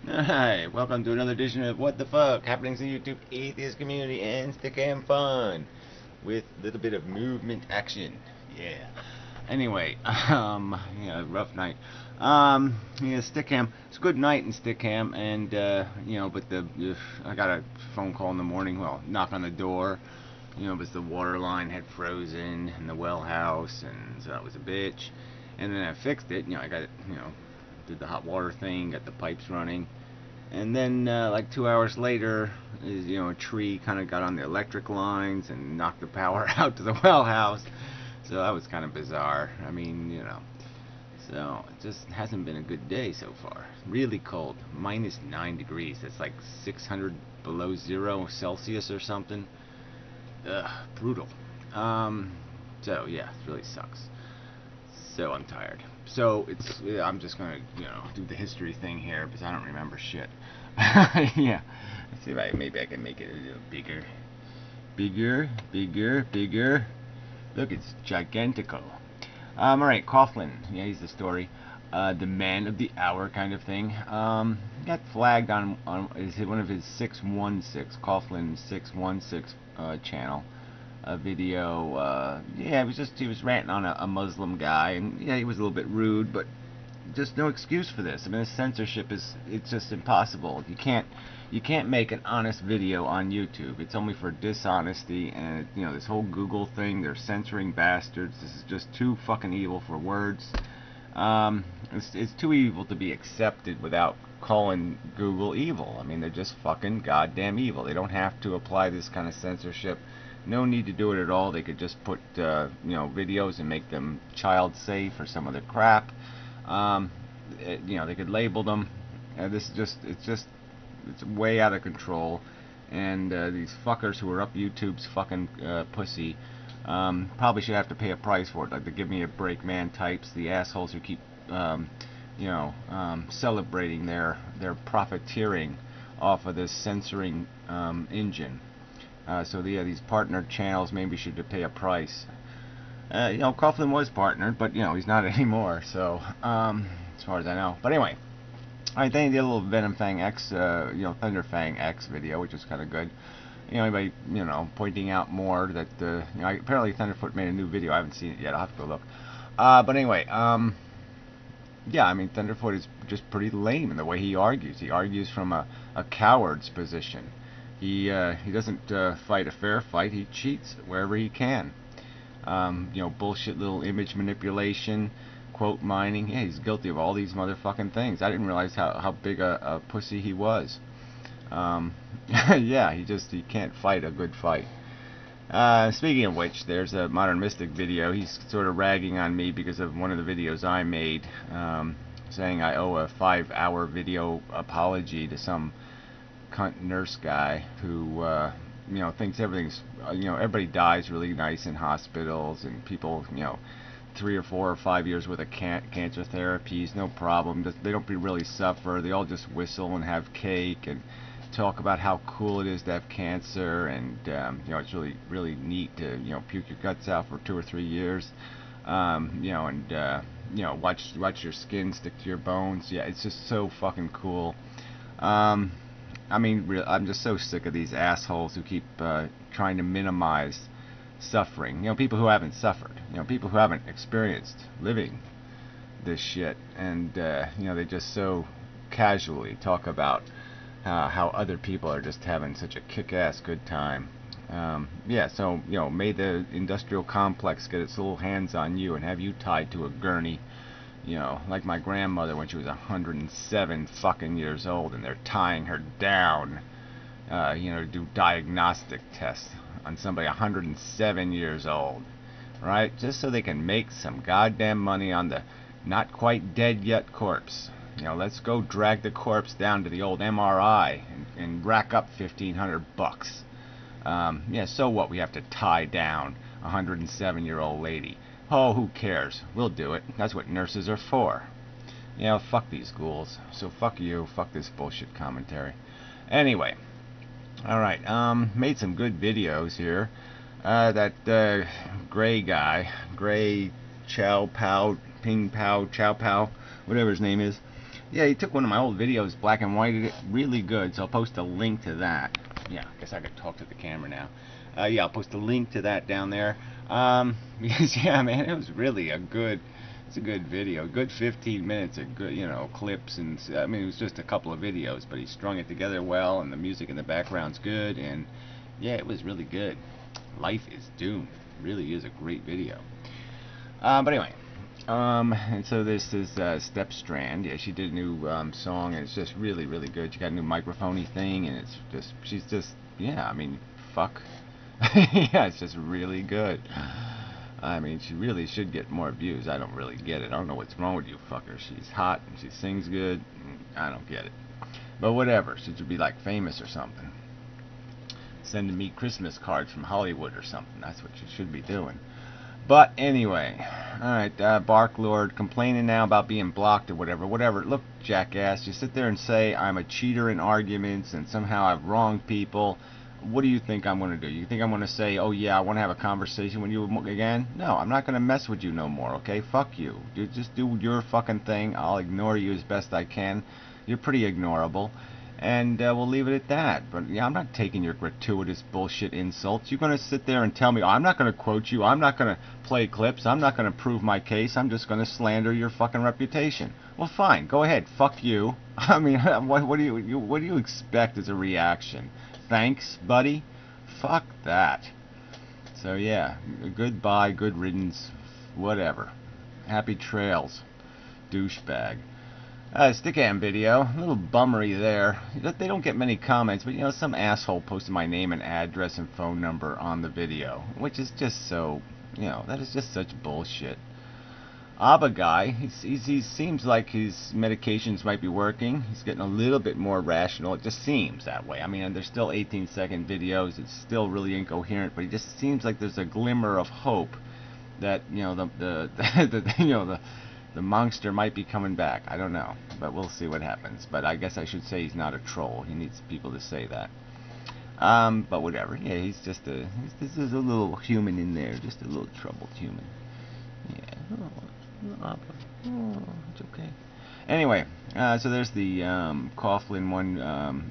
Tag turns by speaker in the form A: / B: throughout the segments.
A: Hi, welcome to another edition of What the Fuck, happenings in YouTube, atheist community, and stickam fun with a little bit of movement action. Yeah. Anyway, yeah, rough night. Yeah, stickam. It's a good night in stickam, and but I got a phone call in the morning. Well, knock on the door. Because the water line had frozen in the well house, and so that was a bitch. And then I fixed it. I got it. Did the hot water thing, got the pipes running. And then, like 2 hours later, a tree kind of got on the electric lines and knocked the power out to the well house. So that was kind of bizarre. I mean, so it just hasn't been a good day so far. Really cold, -9 degrees. That's like 600 below zero Celsius or something. Ugh, brutal. So yeah, it really sucks. So I'm tired. So I'm just gonna do the history thing here because I don't remember shit. Yeah. Let's see if maybe I can make it a little bigger. Bigger. Look, it's gigantico. All right, Coughlin. Yeah, he's the story. The man of the hour kind of thing. Got flagged on one of his 616 Coughlin 616 channel. A video. Yeah, he was ranting on a Muslim guy, and yeah, he was a little bit rude, but just no excuse for this. I mean, this censorship it's just impossible. You can't make an honest video on YouTube. It's only for dishonesty, and this whole Google thing, they're censoring bastards. This is just too fucking evil for words. It's too evil to be accepted without calling Google evil. I mean, they're just fucking goddamn evil. They don't have to apply this kind of censorship. No need to do it at all. They could just put videos and make them child safe or some other crap. They could label them. It's way out of control. And these fuckers who are up YouTube's fucking pussy probably should have to pay a price for it. Like the Give Me a Break Man types, the assholes who keep celebrating their profiteering off of this censoring engine. So these partnered channels maybe should pay a price. Coughlin was partnered, but he's not anymore. So as far as I know. But anyway, I think he did a little Venom Fang X, Thunder Fang X video, which was kind of good. Anybody, pointing out more that apparently Thunderfoot made a new video. I haven't seen it yet. I'll have to go look. But anyway, yeah, I mean Thunderfoot is just pretty lame in the way he argues. He argues from a coward's position. He doesn't fight a fair fight. He cheats wherever he can. Bullshit little image manipulation, quote mining. Yeah, he's guilty of all these motherfucking things. I didn't realize how big a pussy he was. Yeah, he can't fight a good fight. Speaking of which, there's a Modern Mystic video. He's sort of ragging on me because of one of the videos I made, saying I owe a 5-hour video apology to some cunt nurse guy who thinks everything's everybody dies really nice in hospitals, and people 3 or 4 or 5 years worth of cancer therapies, no problem. They don't really suffer. They all just whistle and have cake and talk about how cool it is to have cancer, and it's really neat to puke your guts out for 2 or 3 years, watch your skin stick to your bones. Yeah, it's just so fucking cool. I mean, I'm just so sick of these assholes who keep trying to minimize suffering. People who haven't suffered. People who haven't experienced living this shit, and they just so casually talk about how other people are just having such a kick-ass good time. Yeah, so may the industrial complex get its little hands on you and have you tied to a gurney. Like my grandmother when she was 107 fucking years old, and they're tying her down, to do diagnostic tests on somebody 107 years old, right? Just so they can make some goddamn money on the not quite dead yet corpse. Let's go drag the corpse down to the old MRI and rack up $1,500. Yeah, so what? We have to tie down a 107-year-old lady. Oh, who cares? We'll do it. That's what nurses are for. Fuck these ghouls. So fuck you. Fuck this bullshit commentary. Anyway. Alright, made some good videos here. That gray guy, Gray Chow Pow, Ping Pow, Chow Pow, whatever his name is. Yeah, he took one of my old videos, black and whited it, really good. So I'll post a link to that. Yeah, I guess I could talk to the camera now. Yeah, I'll post a link to that down there. Because yeah, man, it was really a good. It's a good video, good 15 minutes of good, clips, and I mean it was just a couple of videos, but he strung it together well, and the music in the background's good, and yeah, it was really good. Life is Doomed really is a great video. But anyway, and so this is Step Strand. Yeah, she did a new song, and it's just really, really good. She got a new microphone-y thing, and it's just, she's just, yeah, I mean, fuck. Yeah, it's just really good. I mean, she really should get more views. I don't really get it. I don't know what's wrong with you fuckers. She's hot, and she sings good. I don't get it. But whatever. She should be, like, famous or something. Sending me Christmas cards from Hollywood or something. That's what she should be doing. But anyway, alright, Bark Lord complaining now about being blocked or whatever. Whatever. Look, jackass, you sit there and say I'm a cheater in arguments and somehow I've wronged people. What do you think I'm going to do? You think I'm going to say, oh yeah, I want to have a conversation with you again? No, I'm not going to mess with you no more, okay? Fuck you. You just do your fucking thing. I'll ignore you as best I can. You're pretty ignorable. And we'll leave it at that. But yeah, I'm not taking your gratuitous bullshit insults. You're going to sit there and tell me, oh, I'm not going to quote you. I'm not going to play clips. I'm not going to prove my case. I'm just going to slander your fucking reputation. Well, fine. Go ahead. Fuck you. I mean, what do you expect as a reaction? Thanks, buddy? Fuck that. So yeah, goodbye, good riddance, whatever. Happy trails, douchebag. Stickam video, a little bummery there. They don't get many comments, but some asshole posted my name and address and phone number on the video, which is just so, that is just such bullshit. Abba guy, he seems like his medications might be working. He's getting a little bit more rational. It just seems that way. I mean, there's still 18-second videos. It's still really incoherent, but it just seems like there's a glimmer of hope that the monster might be coming back. I don't know, but we'll see what happens. But I guess I should say he's not a troll. He needs people to say that. But whatever. Yeah, he's just this is a little human in there, just a little troubled human. Yeah. Oh, it's okay. Anyway, so there's the Coughlin one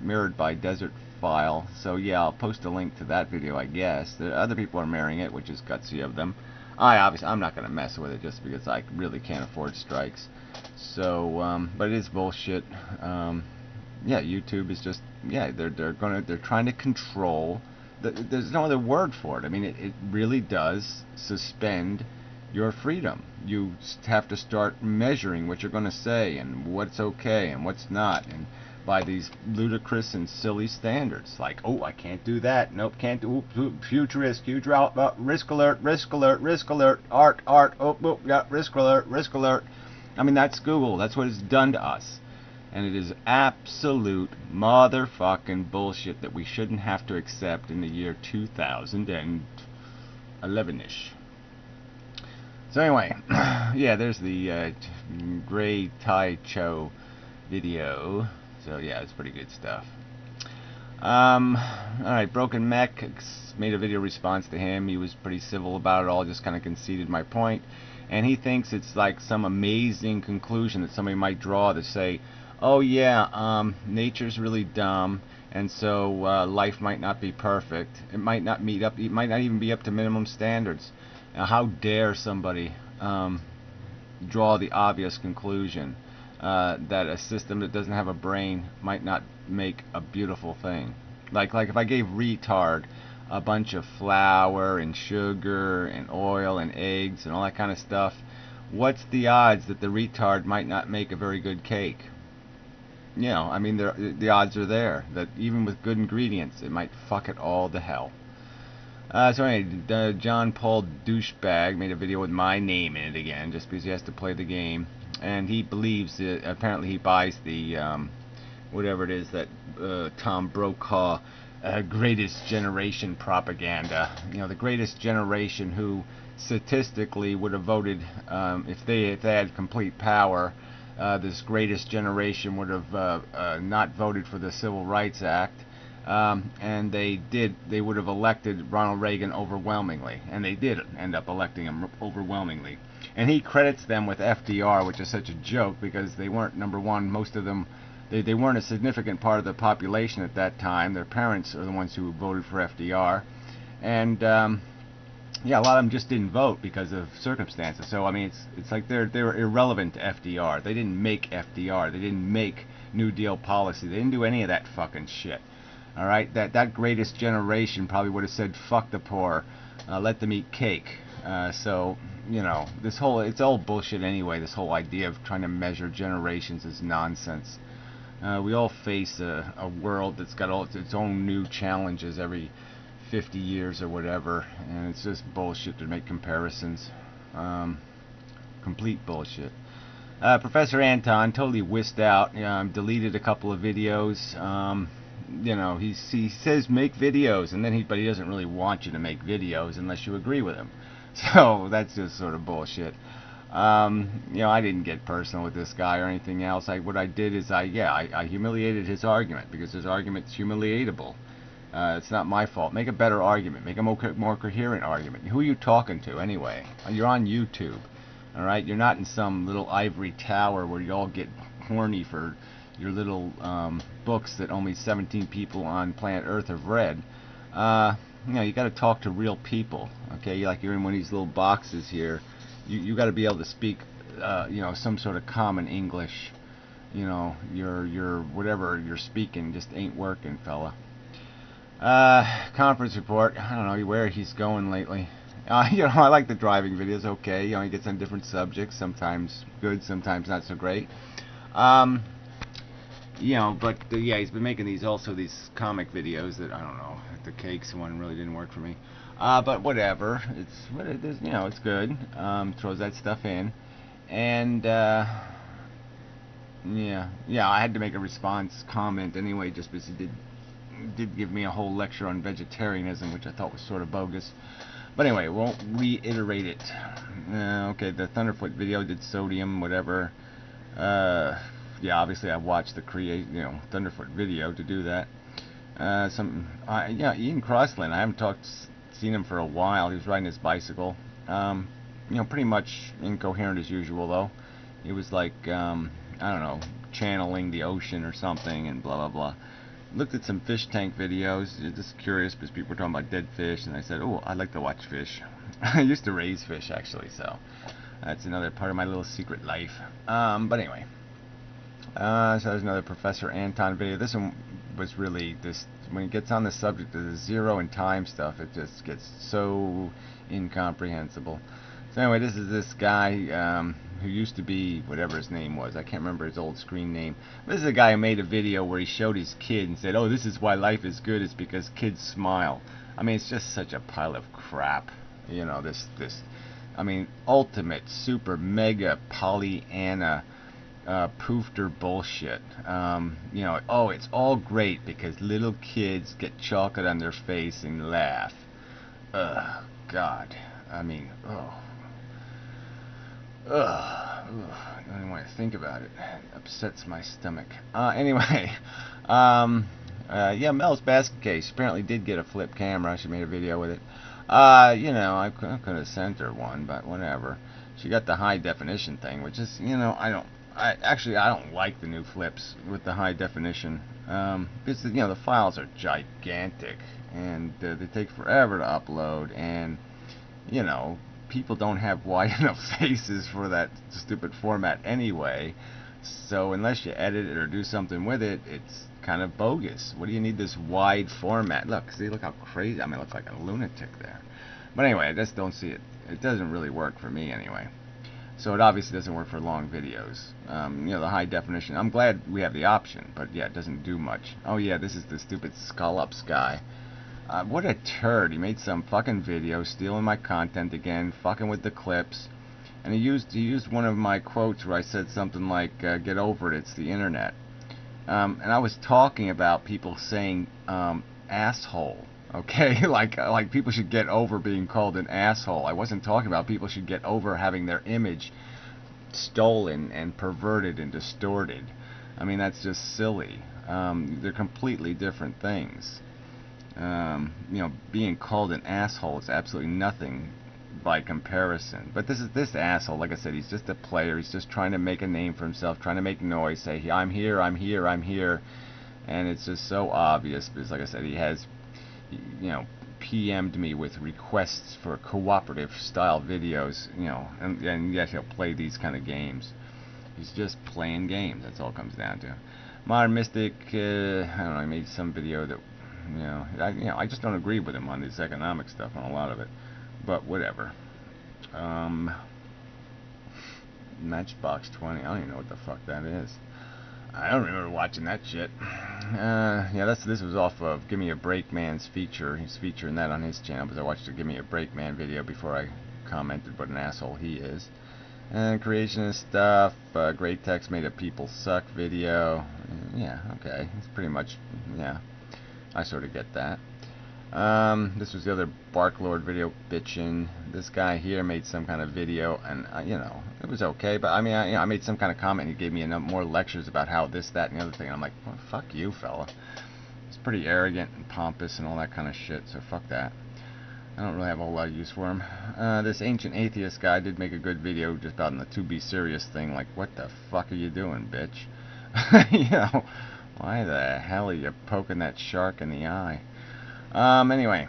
A: mirrored by Desert File. So yeah, I'll post a link to that video, I guess. The other people are mirroring it, which is gutsy of them. I'm not gonna mess with it just because I really can't afford strikes. So, but it is bullshit. Yeah, YouTube is just they're trying to control. There's no other word for it. I mean, it really does suspend your freedom. You have to start measuring what you're going to say and what's okay and what's not, and by these ludicrous and silly standards, like, oh, I can't do that, nope, can't do, huge risk, risk alert, risk alert, risk alert, art, oh, yeah, risk alert, risk alert. I mean, that's Google. That's what it's done to us, and it is absolute motherfucking bullshit that we shouldn't have to accept in the year 2011-ish. So anyway, yeah, there's the Gray Tai Cho video. So yeah, it's pretty good stuff. Alright, Broken Mech made a video response to him. He was pretty civil about it all, just kind of conceded my point. And he thinks it's like some amazing conclusion that somebody might draw to say, oh yeah, nature's really dumb, and so life might not be perfect. It might not even be up to minimum standards. Now, how dare somebody draw the obvious conclusion that a system that doesn't have a brain might not make a beautiful thing. Like if I gave retard a bunch of flour and sugar and oil and eggs and all that kind of stuff, what's the odds that the retard might not make a very good cake? I mean, the odds are there that even with good ingredients, it might fuck it all to hell. So anyway, John Paul Douchebag made a video with my name in it again, just because he has to play the game. And he believes that apparently he buys the whatever it is that Tom Brokaw greatest generation propaganda. The greatest generation who statistically would have voted if they had complete power. This greatest generation would have not voted for the Civil Rights Act. And they would have elected Ronald Reagan overwhelmingly, and they did end up electing him overwhelmingly. And he credits them with FDR, which is such a joke because they weren't, number one, most of them, they weren't a significant part of the population at that time. Their parents are the ones who voted for FDR. And yeah, a lot of them just didn't vote because of circumstances. So I mean, it's like they were irrelevant to FDR. They didn't make FDR. They didn't make New Deal policy. They didn't do any of that fucking shit. All right, that greatest generation probably would have said, "Fuck the poor, let them eat cake." So you know, it's all bullshit anyway. This whole idea of trying to measure generations is nonsense. We all face a world that's got all its own new challenges every 50 years or whatever, and it's just bullshit to make comparisons. Complete bullshit. Professor Anton totally whisked out. Deleted a couple of videos. You know, he says make videos, and then but he doesn't really want you to make videos unless you agree with him. So that's just sort of bullshit. You know, I didn't get personal with this guy or anything else. What I did is I humiliated his argument because his argument's humiliatable. It's not my fault. Make a better argument. Make a more coherent argument. Who are you talking to anyway? You're on YouTube. All right? You're not in some little ivory tower where you all get horny for your little books that only 17 people on planet Earth have read. You know, you got to talk to real people. Okay? Like you're in one of these little boxes here. You got to be able to speak, you know, some sort of common English. You know, your whatever you're speaking just ain't working, fella. Conference report. I don't know where he's going lately. You know, I like the driving videos. Okay, you know, he gets on different subjects. Sometimes good, sometimes not so great. You know, but yeah, he's been making these these comic videos that I don't know. The cakes one really didn't work for me. But whatever. It's you know, it's good. Throws that stuff in, and yeah, I had to make a response comment anyway, just because he did give me a whole lecture on vegetarianism, which I thought was sort of bogus. But anyway, won't reiterate it. Okay, the Thunderfoot video did sodium, whatever. Yeah, obviously I watched the Thunderfoot video to do that. Yeah, Ian Crossland. I haven't seen him for a while. He was riding his bicycle. You know, pretty much incoherent as usual, though. He was like, I don't know, channeling the ocean or something, and blah blah blah. Looked at some fish tank videos, just curious because people were talking about dead fish, and I said, oh, I'd like to watch fish. I used to raise fish, actually, so that's another part of my little secret life. But anyway, so there's another Professor Anton video. This one was really, when it gets on the subject of the zero and time stuff, it just gets so incomprehensible. So anyway, this is this guy who used to be whatever his name was. I can't remember his old screen name. This is a guy who made a video where he showed his kid and said, oh, this is why life is good. It's because kids smile. I mean, it's just such a pile of crap. You know, I mean, ultimate, super, mega Pollyanna poofter bullshit. You know, oh, it's all great because little kids get chocolate on their face and laugh. Ugh, God. I mean, oh. Ugh, I don't even want to think about it. It upsets my stomach. Anyway, yeah, Mel's basket case apparently did get a flip camera. She made a video with it. You know, I could have sent her one, but whatever. She got the high definition thing, which is, you know, I don't like the new flips with the high definition. Because, you know, the files are gigantic, and they take forever to upload, and, you know, people don't have wide enough faces for that stupid format anyway, so unless you edit it or do something with it, it's kind of bogus. What do you need this wide format? Look, see, look how crazy. I mean, it looks like a lunatic there. But anyway, I just don't see it. It doesn't really work for me anyway. So it obviously doesn't work for long videos. You know, the high definition. I'm glad we have the option, but yeah, it doesn't do much. Oh yeah, this is the stupid Scallops guy. What a turd. He made some fucking video stealing my content again, fucking with the clips, and he used one of my quotes where I said something like, get over it, it's the internet. And I was talking about people saying asshole, okay? like people should get over being called an asshole. I wasn't talking about people should get over having their image stolen and perverted and distorted. I mean, that's just silly. They're completely different things. You know, being called an asshole is absolutely nothing by comparison. But this asshole, like I said, he's just a player. He's just trying to make a name for himself, trying to make noise, say, I'm here, I'm here, I'm here. And it's just so obvious because, like I said, he has, you know, PM'd me with requests for cooperative style videos, you know, and yet he'll play these kind of games. He's just playing games. That's all it comes down to. Modern Mystic, I don't know, he made some video that, you know, I just don't agree with him on this economic stuff, on a lot of it. But whatever. Matchbox 20, I don't even know what the fuck that is. I don't remember watching that shit. Yeah, this was off of Give Me a Break Man's feature. He's featuring that on his channel, because I watched the Give Me a Break Man video before I commented what an asshole he is. And creationist stuff. Great Text made a People Suck video. Yeah, okay. It's pretty much, yeah. I sort of get that. This was the other Barklord video bitchin'. This guy here made some kind of video, and you know, it was okay. But I mean, I made some kind of comment. He gave me more lectures about how this, that, and the other thing. And I'm like, well, fuck you, fella. He's pretty arrogant and pompous and all that kind of shit. So fuck that. I don't really have a whole lot of use for him. This Ancient Atheist guy did make a good video just about the To Be Serious thing. Like, what the fuck are you doing, bitch? You know, why the hell are you poking that shark in the eye? Anyway,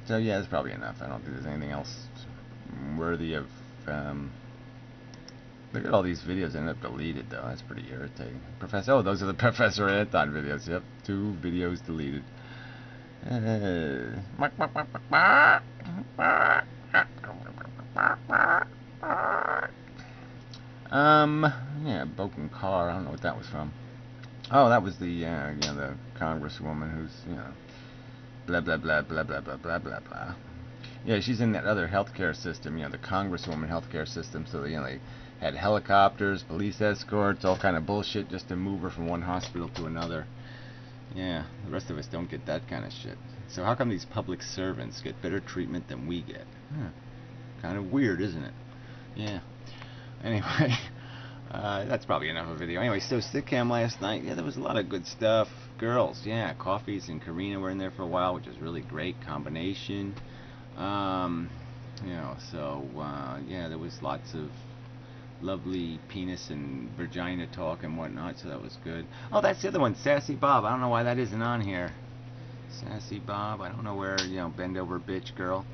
A: so yeah, that's probably enough. I don't think there's anything else worthy of, look at all these videos end up deleted, though. That's pretty irritating. Oh, those are the Professor Anton videos. Yep, 2 videos deleted. Yeah, broken car. I don't know what that was from. Oh, that was the, you know, the congresswoman who's, you know, blah blah blah blah blah blah blah blah blah. Yeah, she's in that other healthcare system, you know, the congresswoman healthcare system. So you know, they had helicopters, police escorts, all kind of bullshit just to move her from one hospital to another. Yeah, the rest of us don't get that kind of shit. So how come these public servants get better treatment than we get? Kind of weird, isn't it? Yeah. Anyway, that's probably enough of a video. Anyway, so Stickcam last night, yeah, there was a lot of good stuff. Girls, yeah, Coffees and Karina were in there for a while, which is really great combination. You know, so yeah, there was lots of lovely penis and vagina talk and whatnot, so that was good. Oh, that's the other one, Sassy Bob. I don't know why that isn't on here. Sassy Bob, I don't know where, you know, bend over bitch girl.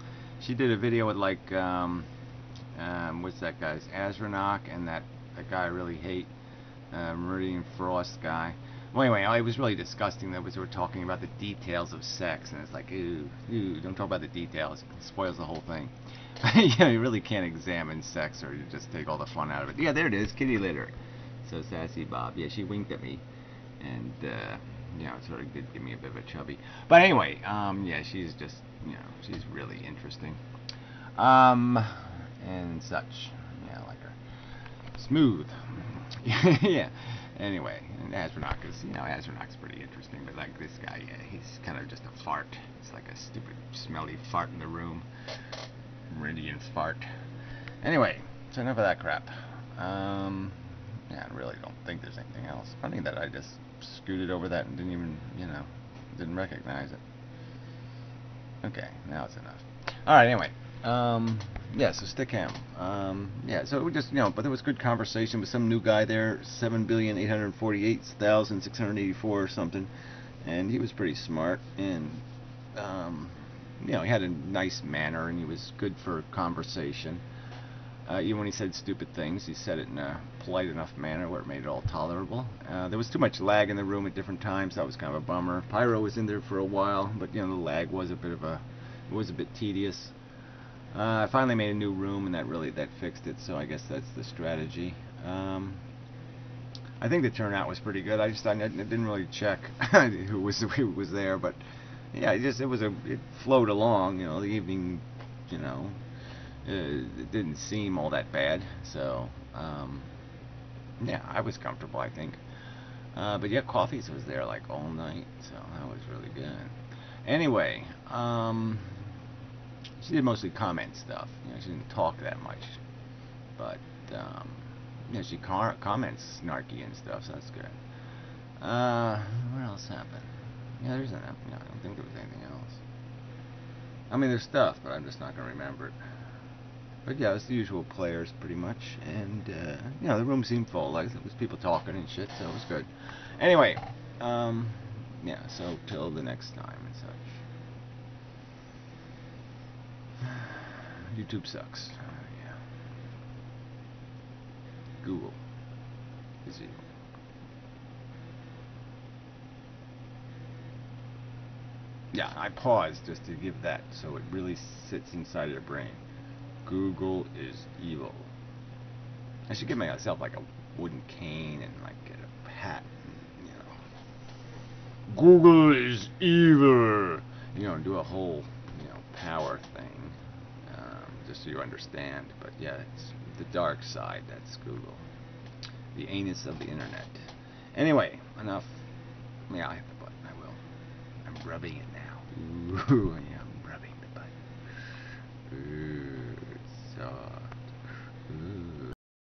A: She did a video with like, what's that guy's, Azranok, and that guy I really hate, Meridian Frost guy. Well, anyway, it was really disgusting. That was, they were talking about the details of sex, and it's like, ooh, don't talk about the details. It spoils the whole thing. You know, you really can't examine sex, or you just take all the fun out of it. Yeah, there it is, kitty litter. So Sassy Bob, yeah, she winked at me, and you know, it sort of did give me a bit of a chubby. But anyway, yeah, she's just, you know, she's really interesting, and such. Yeah, I like her. Smooth. Yeah. Anyway, and Azranok is, you know, Azranok's pretty interesting, but like this guy, yeah, he's kind of just a fart. It's like a stupid, smelly fart in the room. Meridian fart. Anyway, so enough of that crap. Yeah, I really don't think there's anything else. Funny that I just scooted over that and didn't even, you know, didn't recognize it. Okay, now it's enough. Alright, anyway. Yeah, so Stickcam. Yeah, so we just, you know, but there was good conversation with some new guy there, 7,848,684 or something, and he was pretty smart, and, you know, he had a nice manner, and he was good for conversation. Even when he said stupid things, he said it in a polite enough manner where it made it all tolerable. There was too much lag in the room at different times. That was kind of a bummer. Pyro was in there for a while, but, you know, the lag was a bit of a, it was a bit tedious. I finally made a new room, and that fixed it, so I guess that's the strategy. I think the turnout was pretty good. I didn't really check who was there, but yeah, it flowed along, you know, the evening, you know, it didn't seem all that bad, so yeah, I was comfortable, I think. But yeah, Coffees was there like all night, so that was really good. Anyway, she did mostly comment stuff. You know, she didn't talk that much, but you know, she comments snarky and stuff, so that's good. What else happened? Yeah, there's enough. You know, I don't think there was anything else. I mean, there's stuff, but I'm just not gonna remember it. But yeah, it's the usual players pretty much, and you know, the room seemed full. Like there was people talking and shit, so it was good. Anyway, yeah. So till the next time and such. YouTube sucks. Yeah. Google is evil. Yeah, I paused just to give that so it really sits inside your brain. Google is evil. I should give myself like a wooden cane and like get a hat. And, you know, Google is evil. You know, do a whole power thing, just so you understand. But yeah, it's the dark side. That's Google, the anus of the internet. Anyway, enough. Yeah, I hit the button. I will. I'm rubbing it now. Ooh, yeah, I'm rubbing the button. Ooh, so.